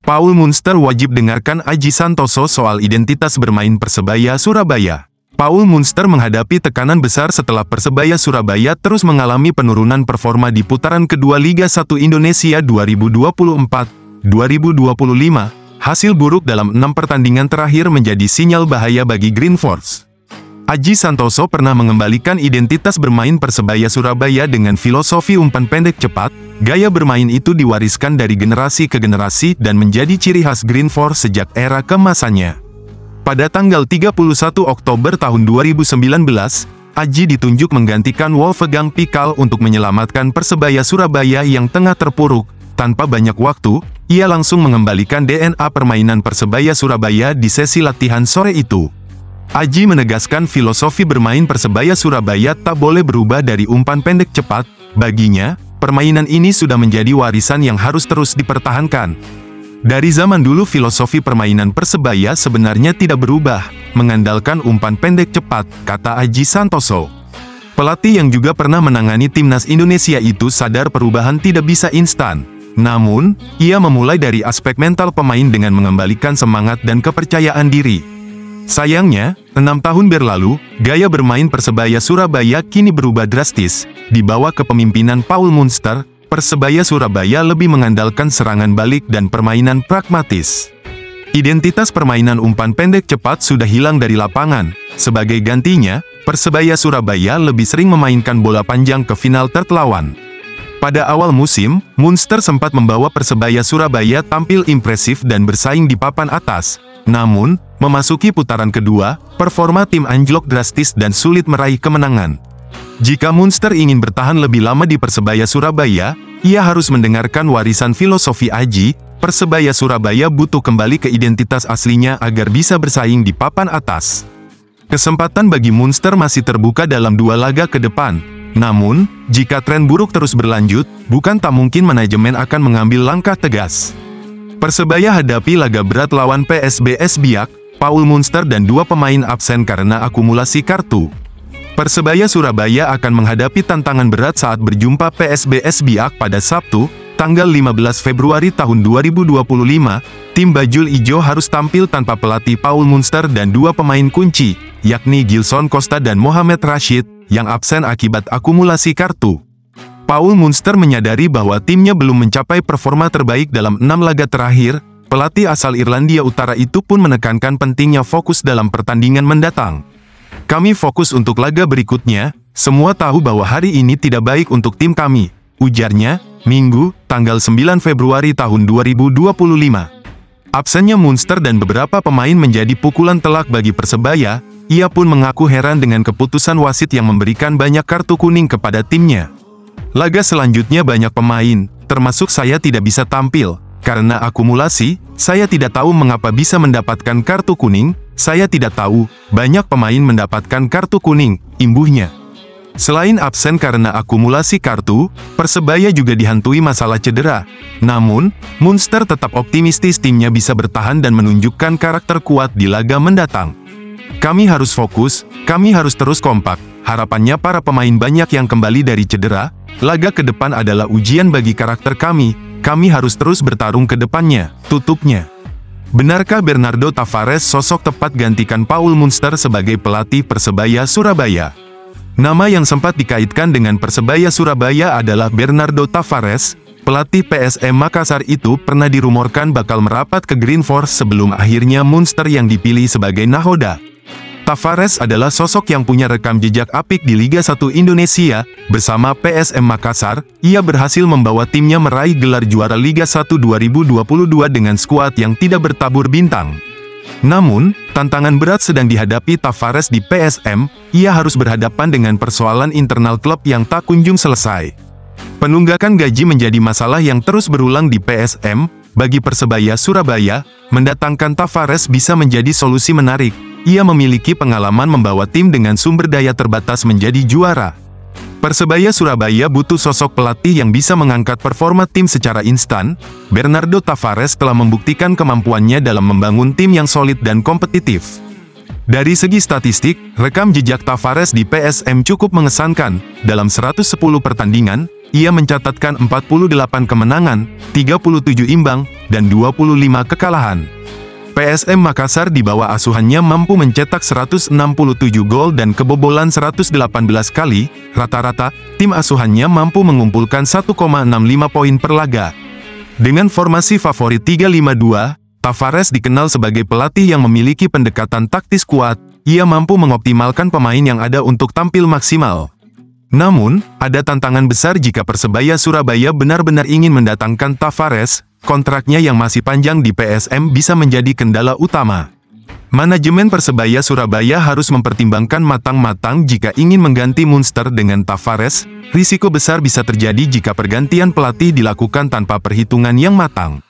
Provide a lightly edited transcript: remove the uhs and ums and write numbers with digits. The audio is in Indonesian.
Paul Munster wajib dengarkan Aji Santoso soal identitas bermain Persebaya Surabaya. Paul Munster menghadapi tekanan besar setelah Persebaya Surabaya terus mengalami penurunan performa di putaran kedua Liga 1 Indonesia 2024-2025. Hasil buruk dalam 6 pertandingan terakhir menjadi sinyal bahaya bagi Green Force. Aji Santoso pernah mengembalikan identitas bermain Persebaya Surabaya dengan filosofi umpan pendek cepat. Gaya bermain itu diwariskan dari generasi ke generasi dan menjadi ciri khas Green Force sejak era keemasannya. Pada tanggal 31 Oktober tahun 2019, Aji ditunjuk menggantikan Wolfgang Pikal untuk menyelamatkan Persebaya Surabaya yang tengah terpuruk. Tanpa banyak waktu, ia langsung mengembalikan DNA permainan Persebaya Surabaya di sesi latihan sore itu. Aji menegaskan filosofi bermain Persebaya Surabaya tak boleh berubah dari umpan pendek cepat. Baginya, permainan ini sudah menjadi warisan yang harus terus dipertahankan. Dari zaman dulu filosofi permainan Persebaya sebenarnya tidak berubah, mengandalkan umpan pendek cepat, kata Aji Santoso. Pelatih yang juga pernah menangani timnas Indonesia itu sadar perubahan tidak bisa instan. Namun, ia memulai dari aspek mental pemain dengan mengembalikan semangat dan kepercayaan diri. Sayangnya, 6 tahun berlalu, gaya bermain Persebaya Surabaya kini berubah drastis. Di bawah kepemimpinan Paul Munster, Persebaya Surabaya lebih mengandalkan serangan balik dan permainan pragmatis. Identitas permainan umpan pendek cepat sudah hilang dari lapangan. Sebagai gantinya, Persebaya Surabaya lebih sering memainkan bola panjang ke final third lawan. Pada awal musim, Munster sempat membawa Persebaya Surabaya tampil impresif dan bersaing di papan atas. Namun, memasuki putaran kedua, performa tim anjlok drastis dan sulit meraih kemenangan. Jika Munster ingin bertahan lebih lama di Persebaya Surabaya, ia harus mendengarkan warisan filosofi Aji. Persebaya Surabaya butuh kembali ke identitas aslinya agar bisa bersaing di papan atas. Kesempatan bagi Munster masih terbuka dalam 2 laga ke depan. Namun, jika tren buruk terus berlanjut, bukan tak mungkin manajemen akan mengambil langkah tegas. Persebaya hadapi laga berat lawan PSBS Biak, Paul Munster dan 2 pemain absen karena akumulasi kartu. Persebaya Surabaya akan menghadapi tantangan berat saat berjumpa PSBS Biak pada Sabtu, tanggal 15 Februari tahun 2025. Tim Bajul Ijo harus tampil tanpa pelatih Paul Munster dan 2 pemain kunci, yakni Gilson Costa dan Mohamed Rashid, yang absen akibat akumulasi kartu. Paul Munster menyadari bahwa timnya belum mencapai performa terbaik dalam 6 laga terakhir. Pelatih asal Irlandia Utara itu pun menekankan pentingnya fokus dalam pertandingan mendatang. Kami fokus untuk laga berikutnya, semua tahu bahwa hari ini tidak baik untuk tim kami, ujarnya, Minggu, tanggal 9 Februari tahun 2025. Absennya Munster dan beberapa pemain menjadi pukulan telak bagi Persebaya. Ia pun mengaku heran dengan keputusan wasit yang memberikan banyak kartu kuning kepada timnya. Laga selanjutnya banyak pemain, termasuk saya tidak bisa tampil. Karena akumulasi, saya tidak tahu mengapa bisa mendapatkan kartu kuning, saya tidak tahu, banyak pemain mendapatkan kartu kuning, imbuhnya. Selain absen karena akumulasi kartu, Persebaya juga dihantui masalah cedera. Namun, Munster tetap optimistis timnya bisa bertahan dan menunjukkan karakter kuat di laga mendatang. Kami harus fokus, kami harus terus kompak. Harapannya para pemain banyak yang kembali dari cedera. Laga ke depan adalah ujian bagi karakter kami harus terus bertarung ke depannya, tutupnya. Benarkah Bernardo Tavares sosok tepat gantikan Paul Munster sebagai pelatih Persebaya Surabaya? Nama yang sempat dikaitkan dengan Persebaya Surabaya adalah Bernardo Tavares. Pelatih PSM Makassar itu pernah dirumorkan bakal merapat ke Green Force sebelum akhirnya Munster yang dipilih sebagai nahoda. Tavares adalah sosok yang punya rekam jejak apik di Liga 1 Indonesia. Bersama PSM Makassar, ia berhasil membawa timnya meraih gelar juara Liga 1 2022 dengan skuad yang tidak bertabur bintang. Namun, tantangan berat sedang dihadapi Tavares di PSM. Ia harus berhadapan dengan persoalan internal klub yang tak kunjung selesai. Penunggakan gaji menjadi masalah yang terus berulang di PSM. Bagi Persebaya Surabaya, mendatangkan Tavares bisa menjadi solusi menarik. Ia memiliki pengalaman membawa tim dengan sumber daya terbatas menjadi juara. Persebaya Surabaya butuh sosok pelatih yang bisa mengangkat performa tim secara instan. Bernardo Tavares telah membuktikan kemampuannya dalam membangun tim yang solid dan kompetitif. Dari segi statistik, rekam jejak Tavares di PSM cukup mengesankan. Dalam 110 pertandingan, ia mencatatkan 48 kemenangan, 37 imbang, dan 25 kekalahan. PSM Makassar di bawah asuhannya mampu mencetak 167 gol dan kebobolan 118 kali, rata-rata, tim asuhannya mampu mengumpulkan 1,65 poin per laga. Dengan formasi favorit 3-5-2, Tavares dikenal sebagai pelatih yang memiliki pendekatan taktis kuat, ia mampu mengoptimalkan pemain yang ada untuk tampil maksimal. Namun, ada tantangan besar jika Persebaya Surabaya benar-benar ingin mendatangkan Tavares. Kontraknya yang masih panjang di PSM bisa menjadi kendala utama. Manajemen Persebaya Surabaya harus mempertimbangkan matang-matang jika ingin mengganti Munster dengan Tavares. Risiko besar bisa terjadi jika pergantian pelatih dilakukan tanpa perhitungan yang matang.